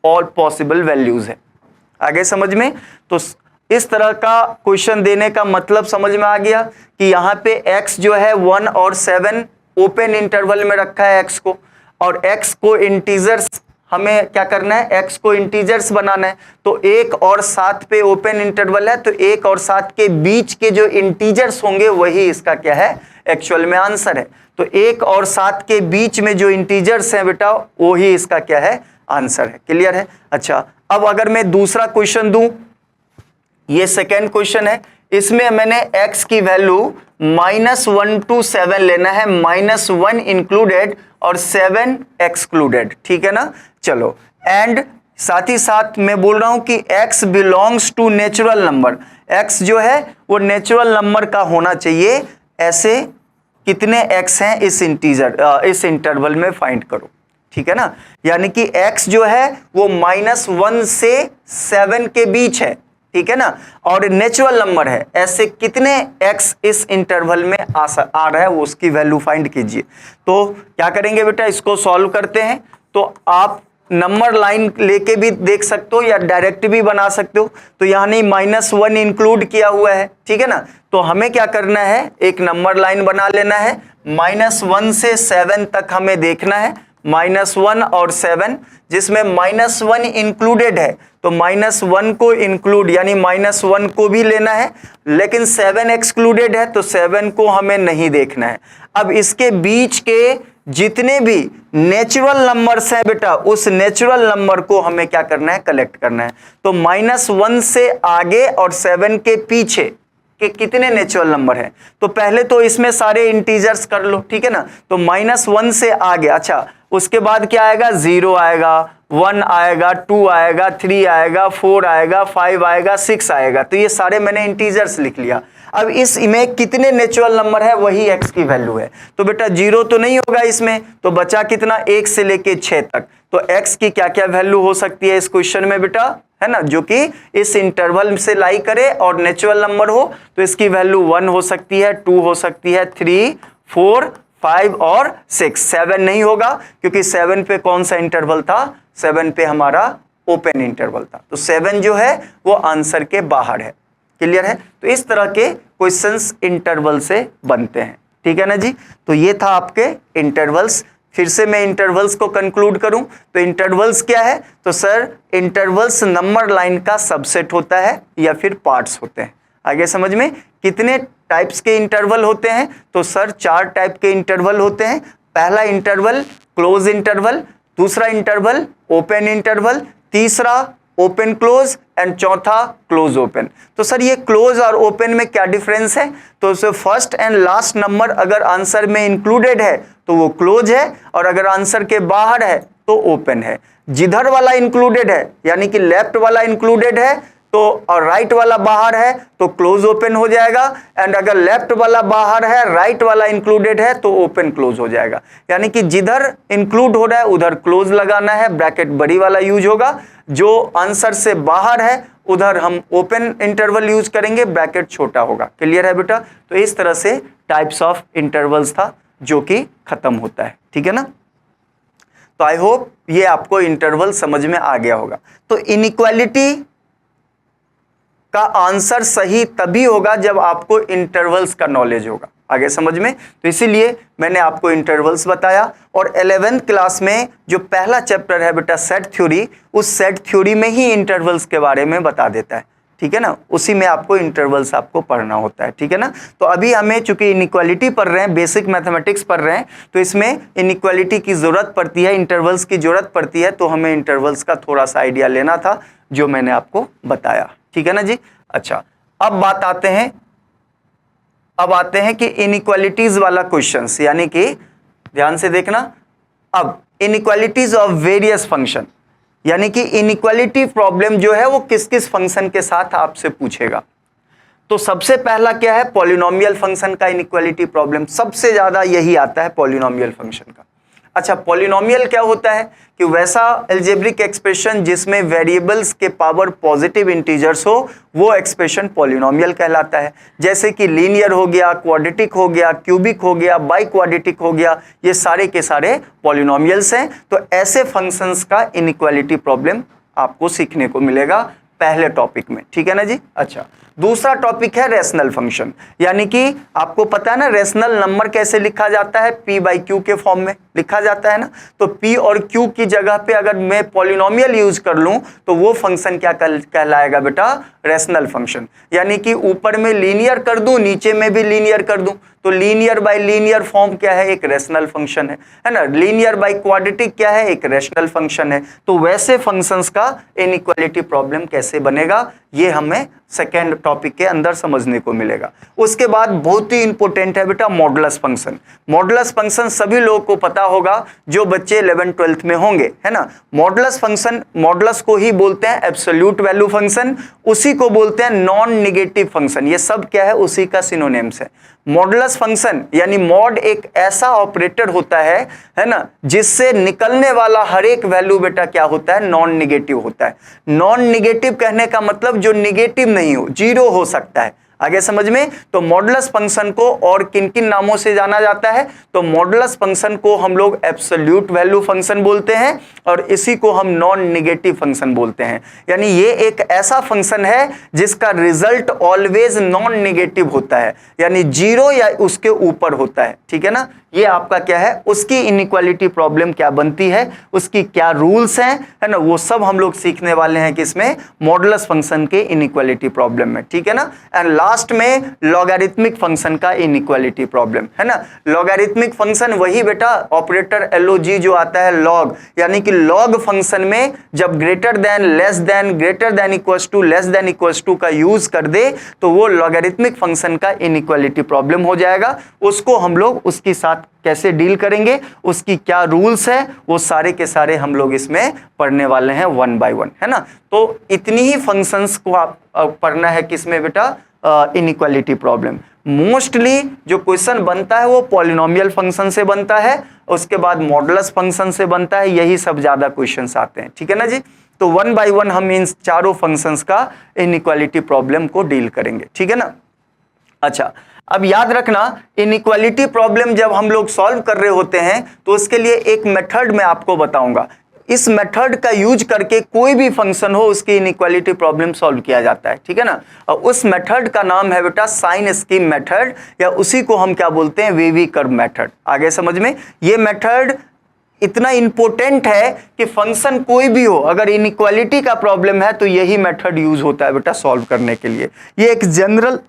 ऑल पॉसिबल वैल्यूज है। आगे समझ में? तो इस तरह का क्वेश्चन देने का मतलब समझ में आ गया कि यहाँ पे x जो है 1 और 7 ओपन इंटरवल में रखा है x को, और x को इंटीजर्स हमें क्या करना है, x को इंटीजर्स बनाना है। तो 1 और 7 पे ओपन इंटरवल है, तो 1 और 7 के बीच के जो इंटीजर्स होंगे वही इसका क्या है, एक्चुअल में आंसर है। तो 1 और 7 के बीच में जो इंटीजर्स हैं बेटा वही इसका क्या है, आंसर है। क्लियर है? अच्छा, अब अगर मैं दूसरा क्वेश्चन दूं, ये सेकेंड क्वेश्चन है, इसमें मैंने x की वैल्यू -1 to 7 लेना है, -1 इंक्लूडेड और 7 एक्सक्लूडेड। ठीक है ना, चलो, एंड साथ ही साथ मैं बोल रहा हूं कि x belongs to natural number, x जो है वो नेचुरल नंबर का होना चाहिए। ऐसे कितने x हैं इस इंटरवल में फाइंड करो। ठीक है ना, यानी कि x जो है वो -1 से 7 के बीच है, ठीक है ना, और नेचुरल नंबर है, ऐसे कितने x इस इंटरवल में आ रहा है वो उसकी वैल्यू फाइंड कीजिए। तो क्या करेंगे बेटा, इसको सॉल्व करते हैं। तो आप नंबर लाइन लेके भी देख सकते हो या डायरेक्ट भी बना सकते हो। तो यहाँ नहीं, -1 इंक्लूड किया हुआ है, ठीक है ना, तो हमें क्या करना है, एक नंबर लाइन बना लेना है, -1 से 7 तक हमें देखना है, -1 और 7, जिसमें -1 इंक्लूडेड है, तो -1 को इंक्लूड यानी -1 को भी लेना है, लेकिन 7 एक्सक्लूडेड है तो 7 को हमें नहीं देखना है। अब इसके बीच के जितने भी नेचुरल नंबर्स हैं बेटा, उस नेचुरल नंबर को हमें क्या करना है, कलेक्ट करना है। तो -1 से आगे और 7 के पीछे के कितने नेचुरल नंबर हैं, तो पहले तो इसमें सारे इंटीजर्स कर लो, ठीक है ना। तो -1 से आगे, अच्छा उसके बाद क्या आएगा, 0 आएगा, 1 आएगा, 2 आएगा, 3 आएगा, 4 आएगा, 5 आएगा, 6 आएगा, तो ये सारे मैंने इंटीजर्स लिख लिया। अब इस में कितने नेचुरल नंबर है, वही x की वैल्यू है। तो बेटा 0 तो नहीं होगा इसमें, तो बचा कितना, 1 से लेके 6 तक। तो x की क्या क्या वैल्यू हो सकती है इस क्वेश्चन में बेटा, है ना, जो कि इस इंटरवल से लाई करे और नेचुरल नंबर हो, तो इसकी वैल्यू 1 हो सकती है, 2 हो सकती है, 3, 4, 5 और 6। 7 नहीं होगा क्योंकि 7 पे कौन सा इंटरवल था, 7 पे हमारा ओपन इंटरवल था, तो 7 जो है वो आंसर के बाहर है। क्लियर है? तो इस तरह के क्वेश्चंस इंटरवल से बनते हैं। ठीक है ना जी। तो ये था आपके इंटरवल्स। फिर से मैं इंटरवल्स को कंक्लूड करूं तो इंटरवल्स क्या है, तो सर इंटरवल्स नंबर लाइन का सबसेट होता है या फिर पार्ट्स होते हैं। आगे समझ में, कितने टाइप्स के इंटरवल होते हैं, तो सर 4 टाइप के इंटरवल होते हैं। पहला इंटरवल क्लोज इंटरवल, दूसरा इंटरवल ओपन इंटरवल, तीसरा ओपन क्लोज एंड चौथा क्लोज ओपन। तो सर ये क्लोज और ओपन में क्या डिफरेंस है, तो sir first and last number अगर आंसर में इंक्लूडेड है तो वो क्लोज है, और अगर आंसर के बाहर है तो ओपन है। जिधर वाला इंक्लूडेड है यानी कि लेफ्ट वाला इंक्लूडेड है तो और राइट वाला बाहर है तो क्लोज ओपन हो जाएगा, एंड अगर लेफ्ट वाला बाहर है राइट वाला इंक्लूडेड है तो ओपन क्लोज हो जाएगा। यानी कि जिधर इंक्लूड हो रहा है उधर क्लोज लगाना है, ब्रैकेट बड़ी वाला यूज होगा, जो आंसर से बाहर है उधर हम ओपन इंटरवल यूज करेंगे, ब्रैकेट छोटा होगा। क्लियर है बेटा? तो इस तरह से टाइप्स ऑफ इंटरवल्स था जो कि खत्म होता है। ठीक है ना? तो आई होप ये आपको इंटरवल समझ में आ गया होगा। तो इनइक्वालिटी का आंसर सही तभी होगा जब आपको इंटरवल्स का नॉलेज होगा। आगे समझ में, तो इसीलिए मैंने आपको इंटरवल्स बताया। और 11th क्लास में जो पहला चैप्टर है बेटा सेट थ्योरी, उस सेट थ्योरी में ही इंटरवल्स के बारे में बता देता है। ठीक है ना? उसी में आपको इंटरवल्स आपको पढ़ना होता है। ठीक है ना? तो अभी हमें चूंकि इनइक्वालिटी पढ़ रहे हैं, बेसिक मैथमेटिक्स पढ़ रहे हैं, तो इसमें इनइक्वालिटी की जरूरत पड़ती है, इंटरवल्स की जरूरत पड़ती है, तो हमें इंटरवल्स का थोड़ा सा आइडिया लेना था जो मैंने आपको बताया। ठीक है ना जी। अच्छा, अब आते हैं कि इनइक्वालिटीज वाला क्वेश्चंस, यानी कि ध्यान से देखना। अब इनइक्वालिटीज ऑफ वेरियस फंक्शन, यानी कि इनइक्वालिटी प्रॉब्लम जो है वो किस किस फंक्शन के साथ आपसे पूछेगा। तो सबसे पहला क्या है, पॉलिनोमियल फंक्शन का इनइक्वालिटी प्रॉब्लम, सबसे ज्यादा यही आता है पॉलिनोमियल फंक्शन का। अच्छा, पॉलिनोमियल क्या होता है कि वैसा अलजेब्रिक एक्सप्रेशन जिसमें वेरिएबल्स के पावर पॉजिटिव इंटीजर्स हो, वो एक्सप्रेशन पॉलिनोमियल कहलाता है। जैसे कि लीनियर हो गया, क्वाड्रेटिक हो गया, क्यूबिक हो गया, बाई क्वाड्रेटिक हो गया, ये सारे के सारे पॉलिनोमियल्स हैं। तो ऐसे फंक्शंस का इनइक्वालिटी प्रॉब्लम आपको सीखने को मिलेगा पहले टॉपिक में। ठीक है ना जी। अच्छा, दूसरा टॉपिक है रेशनल फंक्शन, यानी कि आपको पता है ना रेशनल नंबर कैसे लिखा जाता है, p बाई क्यू के फॉर्म में लिखा जाता है ना। तो p और q की जगह पे अगर मैं पॉलिनोमियल यूज कर लूं तो वो फंक्शन क्या कहलाएगा बेटा, रेशनल फंक्शन। यानी कि ऊपर में लीनियर कर दूं, नीचे में भी लीनियर कर दूं, तो लीनियर बाय लीनियर फॉर्म क्या है, एक रेशनल फंक्शन है ना। लीनियर बाय क्वाड्रेटिक क्या है, एक रेशनल फंक्शन है। तो वैसे फंक्शंस का इनइक्वालिटी प्रॉब्लम कैसे बनेगा, ये हमें सेकेंड टॉपिक के अंदर समझने को मिलेगा। उसके बाद बहुत ही इंपॉर्टेंट है बेटा मॉडुलस फंक्शन। मॉडुलस फंक्शन सभी लोगों को पता होगा जो बच्चे 11th 12th में होंगे, है ना। मॉडुलस फंक्शन, मॉडुलस को ही बोलते हैं एब्सोल्यूट वैल्यू फंक्शन, उसी को बोलते हैं नॉन निगेटिव फंक्शन। ये सब क्या है, उसी का सिनोनिम्स है। मॉडुलस फंक्शन यानी मॉड एक ऐसा ऑपरेटर होता है ना, जिससे निकलने वाला हर एक वैल्यू बेटा क्या होता है, नॉन निगेटिव होता है। नॉन निगेटिव कहने का मतलब जो निगेटिव नहीं हो, जीरो हो सकता है। आगे समझ में, तो मॉडुलस फंक्शन को और किन किन नामों से जाना जाता है, तो मॉडुलस फंक्शन को हम लोग एब्सोल्यूट वैल्यू फंक्शन बोलते हैं और इसी को हम नॉन निगेटिव फंक्शन बोलते हैं। यानी ये एक ऐसा फंक्शन है जिसका रिजल्ट ऑलवेज नॉन निगेटिव होता है, यानी जीरो या उसके ऊपर होता है। ठीक है ना, ये आपका क्या है, उसकी इनइक्वालिटी प्रॉब्लम क्या बनती है, उसकी क्या रूल्स हैं, है ना, वो सब हम लोग सीखने वाले हैं किसमें, मॉडुलस फंक्शन के इनइक्वालिटी प्रॉब्लम में। ठीक है ना। एंड लास्ट में लॉगरिथमिक फंक्शन का इनइक्वालिटी प्रॉब्लम, है ना। लॉगरिथमिक फंक्शन वही बेटा ऑपरेटर LOG जो आता है लॉग, यानी कि लॉग फंक्शन में जब greater than, less than, greater than equals to, less than equals to का यूज कर दे तो वो लॉगरिथमिक फंक्शन का इनइक्वालिटी प्रॉब्लम हो जाएगा। उसको हम लोग उसके साथ कैसे डील करेंगे, उसकी क्या रूल्स है, वो सारे के सारे हम लोग इसमें पढ़ने वाले हैं 1 by 1, है ना। तो इतनी ही फंक्शंस को आप पढ़ना है किसमें बेटा, इनइक्वालिटी प्रॉब्लम। मोस्टली जो क्वेश्चन बनता है वो पॉलिनोमियल फंक्शन से बनता है, उसके बाद मॉडुलस फंक्शन से बनता है, यही सब ज्यादा क्वेश्चंस आते हैं। ठीक है ना जी। तो 1 बाय 1 हम इन चारों फंक्शंस का इनइक्वालिटी प्रॉब्लम को डील करेंगे। ठीक है ना। अच्छा, अब याद रखना, इनइक्वालिटी प्रॉब्लम जब हम लोग सॉल्व कर रहे होते हैं तो उसके लिए एक मेथड मैं आपको बताऊंगा। इस मेथड का यूज करके कोई भी फंक्शन हो उसकी इनइक्वालिटी प्रॉब्लम सॉल्व किया जाता है। ठीक है ना। और उस मेथड का नाम है बेटा साइन स्कीम मेथड, या उसी को हम क्या बोलते हैं, वेवी कर्व मेथड। आगे समझ में, ये मेथड इतना इंपॉर्टेंट है कि फंक्शन कोई भी हो, अगर इनइक्वालिटी का प्रॉब्लम है तो यही मेथड यूज होता है बेटा सॉल्व करने के लिए। ये एक जनरल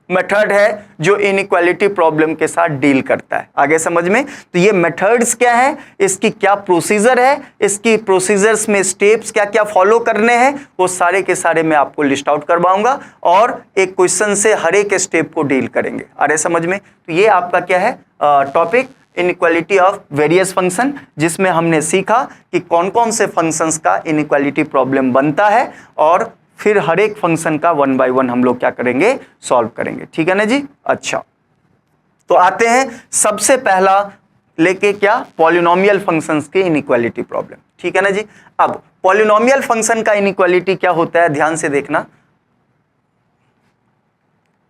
मेथड है जो इनइक्वालिटी प्रॉब्लम के साथ डील करता है। आगे समझ में, तो ये मेथड्स क्या है, इसकी क्या प्रोसीजर है, इसकी प्रोसीजर्स में स्टेप्स क्या क्या फॉलो करने हैं, वो सारे के सारे मैं आपको लिस्ट आउट करवाऊंगा और एक क्वेश्चन से हर एक स्टेप को डील करेंगे। अरे समझ में, तो ये आपका क्या है topic, inequality of various function, जिसमें हमने सीखा कि कौन कौन से फंक्शंस का इनइक्वालिटी प्रॉब्लम बनता है और फिर हर एक फंक्शन का 1 बाय 1 हम लोग क्या करेंगे, सॉल्व करेंगे। ठीक है ना जी। अच्छा, तो आते हैं सबसे पहला लेके क्या, पॉलिनोमियल फंक्शंस के इनइक्वालिटी प्रॉब्लम। ठीक है ना जी। अब पॉलिनोमियल फंक्शन का इनइक्वालिटी क्या होता है, ध्यान से देखना।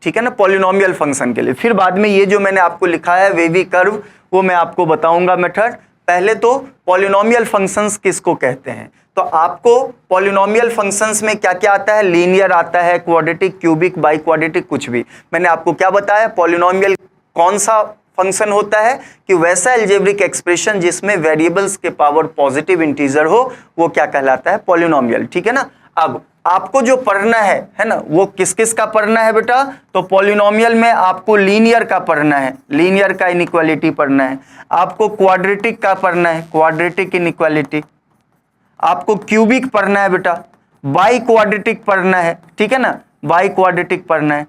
ठीक है ना, पॉलिनोमियल फंक्शन के लिए, फिर बाद में ये जो मैंने आपको लिखा है वेवी कर्व वो मैं आपको बताऊंगा मेथड। पहले तो पॉलिनोमियल फंक्शंस किसको कहते हैं, तो आपको पॉलिनोमियल फंक्शंस में क्या क्या आता है, लीनियर आता है, क्वाड्रेटिक, क्यूबिक, बाई क्वाड्रेटिक, कुछ भी। मैंने आपको क्या बताया, पॉलिनोमियल कौन सा फंक्शन होता है कि वैसा अलजेब्रिक एक्सप्रेशन जिसमें वेरिएबल्स के पावर पॉजिटिव इंटीजर हो, वो क्या कहलाता है, पॉलिनोमियल। ठीक है ना। अब आपको जो पढ़ना है ना, वो किस किस का पढ़ना है बेटा, तो पॉलिनोमियल में आपको लीनियर का पढ़ना है, लीनियर का इनइक्वालिटी पढ़ना है, आपको क्वाड्रेटिक का पढ़ना है, क्वाड्रेटिक इनइक्वालिटी, आपको क्यूबिक पढ़ना है बेटा, बाई क्वाड्रेटिक पढ़ना है। ठीक है ना, बाई क्वाड्रेटिक पढ़ना है।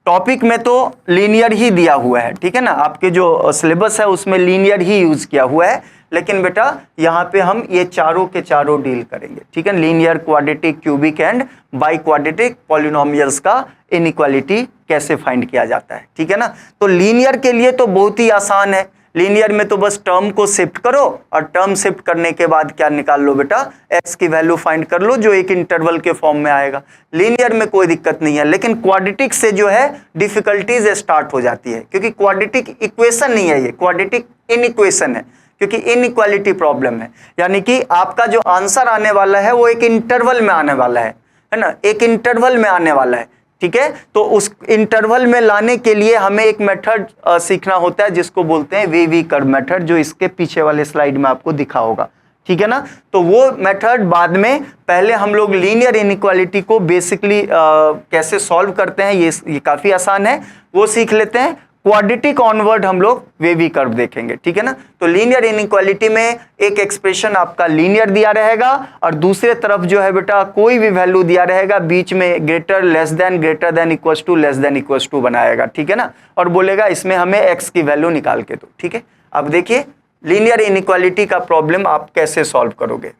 टॉपिक में तो लीनियर ही दिया हुआ है। ठीक है ना, आपके जो सिलेबस है उसमें लीनियर ही यूज किया हुआ है, लेकिन बेटा यहाँ पे हम ये चारों के चारों डील करेंगे। ठीक है, linear, quadratic, cubic and by quadratic polynomials का इनइक्वालिटी कैसे फाइंड किया जाता है। ठीक है ना। तो लीनियर के लिए तो बहुत ही आसान है, लीनियर में तो बस टर्म को शिफ्ट करो और टर्म शिफ्ट करने के बाद क्या निकाल लो बेटा, x की वैल्यू फाइंड कर लो जो एक इंटरवल के फॉर्म में आएगा। लीनियर में कोई दिक्कत नहीं है, लेकिन क्वाड्रेटिक से जो है डिफिकल्टीज स्टार्ट हो जाती है, क्योंकि क्वाड्रेटिक इक्वेशन नहीं है, ये क्वाड्रेटिक इनइक्वेशन है, क्योंकि इनइक्वालिटी प्रॉब्लम है। यानी कि आपका जो आंसर आने वाला है वो एक इंटरवल में आने वाला है ना, एक इंटरवल में आने वाला है। ठीक है, तो उस इंटरवल में लाने के लिए हमें एक मेथड सीखना होता है जिसको बोलते हैं वेवी कर्व मेथड, जो इसके पीछे वाले स्लाइड में आपको दिखा होगा। ठीक है ना। तो वो मेथड बाद में, पहले हम लोग लीनियर इनइक्वालिटी को बेसिकली कैसे सॉल्व करते हैं, ये काफी आसान है, वो सीख लेते हैं। क्वाड्रेटिक ऑनवर्ड हम लोग वेवी कर्व देखेंगे। ठीक है ना। तो लीनियर इनइक्वालिटी में एक एक्सप्रेशन आपका लीनियर दिया रहेगा और दूसरे तरफ जो है बेटा कोई भी वैल्यू दिया रहेगा, बीच में greater than equals to less than equals to बनाएगा। ठीक है ना, और बोलेगा इसमें हमें x की वैल्यू निकाल के दो। ठीक है, अब देखिए लीनियर इनइक्वालिटी का प्रॉब्लम आप कैसे सॉल्व करोगे।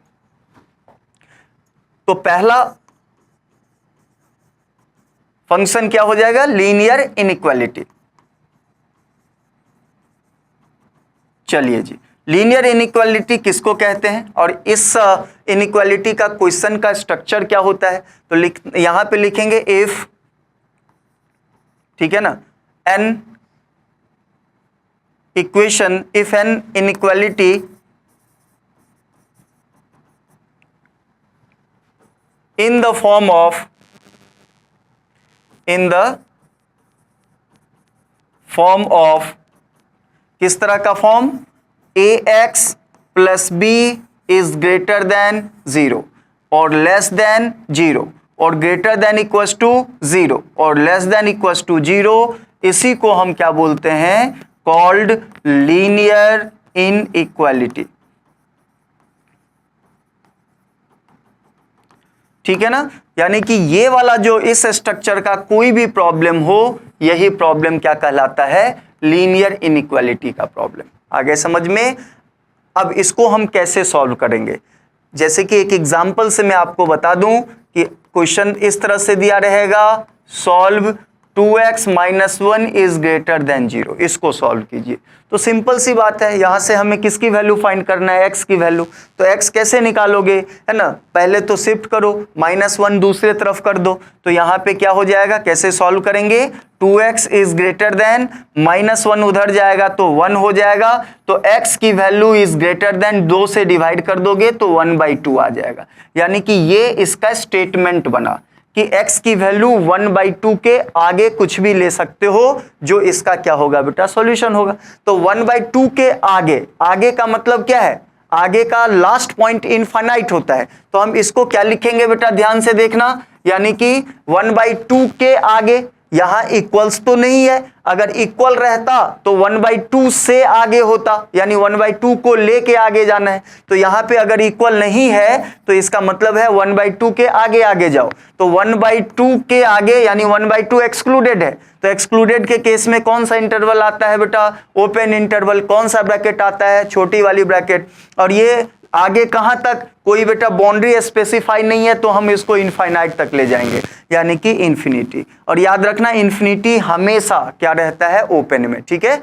तो पहला फंक्शन क्या हो जाएगा, लीनियर इनइक्वालिटी। चलिए जी, लीनियर इनइक्वालिटी किसको कहते हैं और इस इनइक्वालिटी का क्वेश्चन का स्ट्रक्चर क्या होता है, तो यहां पे लिखेंगे इफ, ठीक है ना, an equation, if an inequality in the form of किस तरह का form, ax plus B is greater than 0 और लेस देन 0 और ग्रेटर देन इक्वल्स टू 0 और लेस देन इक्वल्स टू 0, इसी को हम क्या बोलते हैं, कॉल्ड लीनियर इनइक्वालिटी। ठीक है ना, यानी कि ये वाला जो इस स्ट्रक्चर का कोई भी प्रॉब्लम हो, यही प्रॉब्लम क्या कहलाता है, लीनियर इनइक्वालिटी का प्रॉब्लम। आगे समझ में। अब इसको हम कैसे सॉल्व करेंगे, जैसे कि एक एग्जांपल से मैं आपको बता दूं कि क्वेश्चन इस तरह से दिया रहेगा, solve 2x minus 1 is greater than 0। इसको सॉल्व कीजिए। तो सिंपल सी बात है, यहां से हमें किसकी वैल्यू फाइंड करना है, x की वैल्यू। तो x कैसे निकालोगे, है ना, पहले तो शिफ्ट करो, -1 दूसरे तरफ कर दो, तो यहां पे क्या हो जाएगा, कैसे सॉल्व करेंगे, 2x इज ग्रेटर देन -1 उधर जाएगा तो 1 हो जाएगा, तो x की वैल्यू इज ग्रेटर देन 2 से डिवाइड कर दोगे तो 1/2 आ जाएगा। यानी कि ये इसका स्टेटमेंट बना कि x की वैल्यू 1/2 के आगे कुछ भी ले सकते हो, जो इसका क्या होगा बेटा, सॉल्यूशन होगा। तो 1/2 के आगे, आगे का मतलब क्या है, आगे का लास्ट पॉइंट इनफाइनाइट होता है, तो हम इसको क्या लिखेंगे बेटा, ध्यान से देखना, यानी कि 1/2 के आगे, यहां इक्वल्स तो नहीं है, अगर इक्वल रहता तो 1/2 से आगे होता, यानी 1/2 को लेके आगे जाना है। तो यहां पे अगर इक्वल नहीं है तो इसका मतलब है 1/2 के आगे आगे जाओ, तो 1/2 के आगे यानी 1/2 एक्सक्लूडेड है, तो एक्सक्लूडेड के केस में कौन सा इंटरवल आता है बेटा, ओपन इंटरवल। कौन सा ब्रैकेट आता है, छोटी वाली ब्रैकेट। और ये आगे कहां तक, कोई बेटा बाउंड्री स्पेसिफाई नहीं है, तो हम इसको इनफाइनाइट तक ले जाएंगे, यानी कि इंफिनिटी। और याद रखना इंफिनिटी हमेशा क्या रहता है, ओपन में। ठीक है,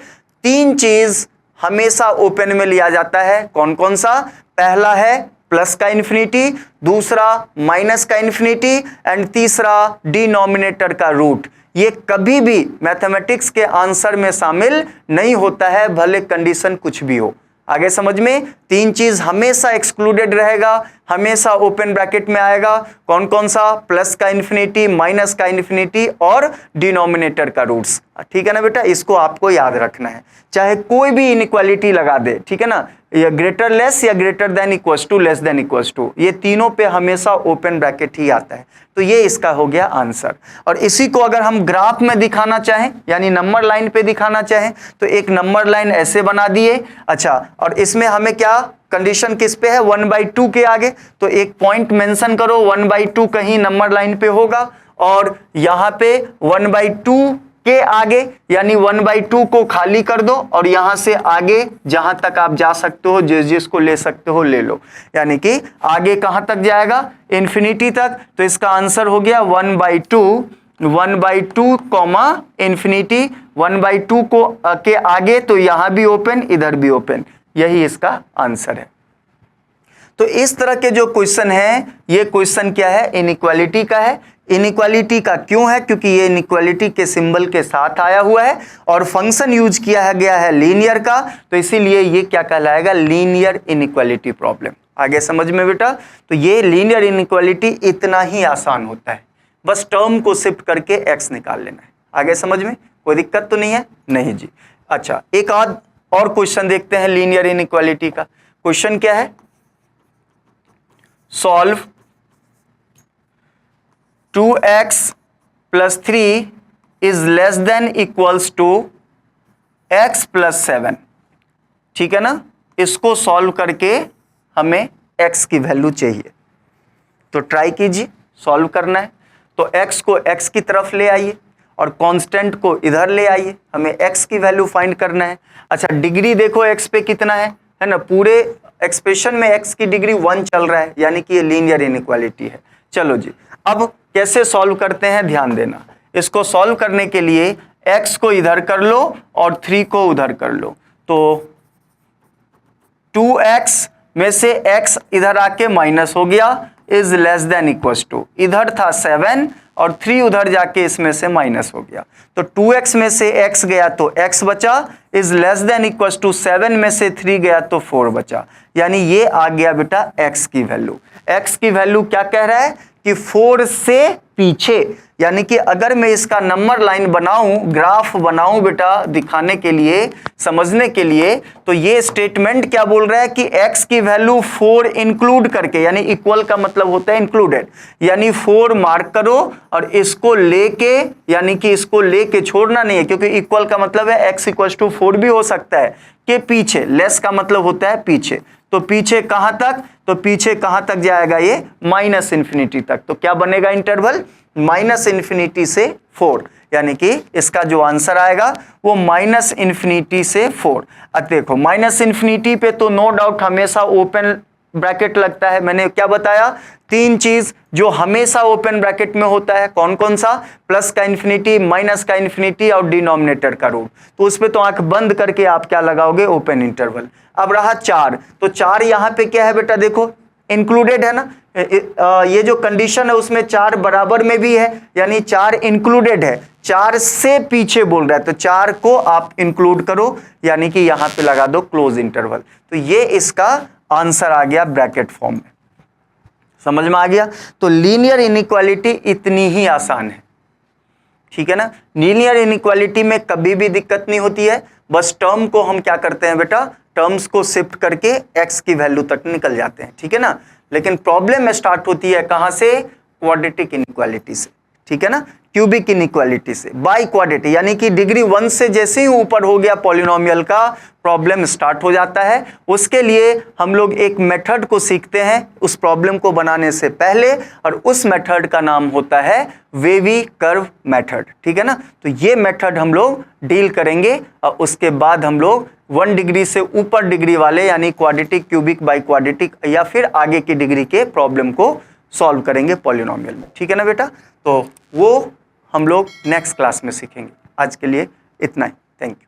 3 चीज हमेशा ओपन में लिया जाता है, कौन कौन सा, पहला है प्लस का इंफिनिटी, दूसरा माइनस का इंफिनिटी, एंड तीसरा डिनोमिनेटर का रूट। ये कभी भी मैथमेटिक्स के आंसर में शामिल नहीं होता है, भले कंडीशन कुछ भी हो। आगे समझ में, 3 चीज हमेशा एक्सक्लूडेड रहेगा, हमेशा ओपन ब्रैकेट में आएगा, कौन कौन सा, प्लस का इंफिनिटी, माइनस का इंफिनिटी और डिनोमिनेटर का रूट्स। ठीक है ना बेटा, इसको आपको याद रखना है, चाहे कोई भी इनइक्वालिटी लगा दे, ठीक है ना, या ग्रेटर लेस या greater than equals to, less than equals to, ये तीनों पे हमेशा ओपन ब्रैकेट ही आता है। तो ये इसका हो गया आंसर। और इसी को अगर हम ग्राफ में दिखाना चाहें, यानी नंबर लाइन पे दिखाना चाहें, तो एक नंबर लाइन ऐसे बना दिए। अच्छा, और इसमें हमें क्या कंडीशन किस पे है, 1/2 के आगे, तो एक पॉइंट मेंशन करो, 1/2 कहीं नंबर लाइन पे होगा, और यहां पे 1/2 के आगे यानी 1/2 को खाली कर दो, और यहां से आगे जहां तक आप जा सकते हो, जिसको ले सकते हो ले लो, यानी कि आगे कहां तक जाएगा, इंफिनिटी तक। तो इसका आंसर हो गया 1/2 कॉमा इंफिनिटी, 1/2 को के आगे तो यहां भी ओपन, इधर भी ओपन, यही इसका आंसर है। तो इस तरह के जो क्वेश्चन है, ये क्वेश्चन क्या है, इनइक्वालिटी का है। इनइक्वालिटी का क्यों है, क्योंकि ये इनइक्वालिटी के सिंबल के साथ आया हुआ है और फंक्शन यूज किया गया है लीनियर का, तो इसीलिए ये क्या कहलाएगा, लीनियर इनइक्वालिटी प्रॉब्लम। आगे समझ में बेटा, तो ये लीनियर इनइक्वालिटी इतना ही आसान होता है, बस टर्म को शिफ्ट करके x निकाल लेना है। आगे समझ में कोई दिक्कत तो नहीं है, नहीं जी। अच्छा, एक आध और क्वेश्चन देखते हैं लीनियर इनइक्वालिटी का। क्वेश्चन क्या है, solve 2x + 3 is less than equals to x + 7। ठीक है ना, इसको सॉल्व करके हमें x की वैल्यू चाहिए, तो ट्राई कीजिए, सॉल्व करना है। तो x को x की तरफ ले आइए और कांस्टेंट को इधर ले आइए, हमें x की वैल्यू फाइंड करना है। अच्छा, डिग्री देखो x पे कितना है ना, पूरे एक्सप्रेशन में x की डिग्री 1 चल रहा है, यानी कि ये लीनियर इनइक्वालिटी है। चलो जी, अब कैसे सॉल्व करते हैं, ध्यान देना। इसको सॉल्व करने के लिए x को इधर कर लो और 3 को उधर कर लो, तो 2x में से x इधर आके माइनस हो गया, is less than equals to, इधर था 7 और 3 उधर जाके इसमें से माइनस हो गया, तो 2x में से x गया तो x बचा, is less than equals to 7 में से 3 गया तो 4 बचा, यानी ये आ गया बेटा x की वैल्यू। x की वैल्यू क्या कह रहा है कि 4 से पीछे, यानी कि अगर मैं इसका नंबर लाइन बनाऊं, ग्राफ बनाऊं बेटा दिखाने के लिए, समझने के लिए, तो ये स्टेटमेंट क्या बोल रहा है कि x की वैल्यू 4 इंक्लूड करके, यानी इक्वल का मतलब होता है इंक्लूडेड, यानी 4 मार्क करो और इसको लेके, यानी कि इसको लेके छोड़ना नहीं है, क्योंकि इक्वल का मतलब है x = 4 भी हो सकता है, के पीछे, लेस का मतलब होता है पीछे, तो पीछे कहां तक, तो पीछे कहां तक जाएगा ये, -∞ तक। तो क्या बनेगा इंटरवल, -∞ से 4, यानी कि इसका जो आंसर आएगा वो -∞ से 4। अब देखो, -∞ पे तो नो डाउट हमेशा ओपन ब्रैकेट लगता है। मैंने क्या बताया, 3 चीज जो हमेशा ओपन ब्रैकेट में होता है। कौन कौन सा? प्लस का इन्फिनिटी, माइनस का इन्फिनिटी और डिनोमिनेटर का रूट। तो उस पे तो आंख बंद करके आप क्या लगाओगे? Open interval. अब रहा 4, तो 4 यहां पे क्या है बेटा? देखो इंक्लूडेड है ना, ये जो कंडीशन है उसमें 4 बराबर में भी है, यानी 4 इंक्लूडेड है। 4 से पीछे बोल रहा है तो 4 को आप इंक्लूड करो, यानी कि यहां पे लगा दो क्लोज इंटरवल। तो ये इसका आंसर आ गया ब्रैकेट फॉर्म में। समझ में आ गया? तो लीनियर इनइक्वालिटी इतनी ही आसान है, ठीक है ना। लीनियर इनइक्वालिटी में कभी भी दिक्कत नहीं होती है, बस टर्म को हम क्या करते हैं बेटा, टर्म्स को शिफ्ट करके x की वैल्यू तक निकल जाते हैं, ठीक है ना। लेकिन प्रॉब्लम स्टार्ट होती है कहां से? क्वाड्रेटिक इनइक्वालिटी से, ठीक है ना, क्यूबिक इनइक्वालिटी से, बाई क्वाड्रेटिक, यानी कि डिग्री 1 से जैसे ही ऊपर हो गया पॉलिनोमियल का, प्रॉब्लम स्टार्ट हो जाता है। उसके लिए हम लोग एक मेथड को सीखते हैं उस प्रॉब्लम को बनाने से पहले, और उस मेथड का नाम होता है वेवी कर्व मेथड, ठीक है ना। तो ये मेथड हम लोग डील करेंगे और उसके बाद हम लोग 1 डिग्री से ऊपर डिग्री वाले यानी क्वाड्रेटिक, क्यूबिक, बाई क्वाड्रेटिक या फिर आगे की डिग्री के प्रॉब्लम को सॉल्व करेंगे पॉलिनोमियल में, ठीक है ना बेटा। तो वो हम लोग नेक्स्ट क्लास में सीखेंगे। आज के लिए इतना ही, थैंक यू।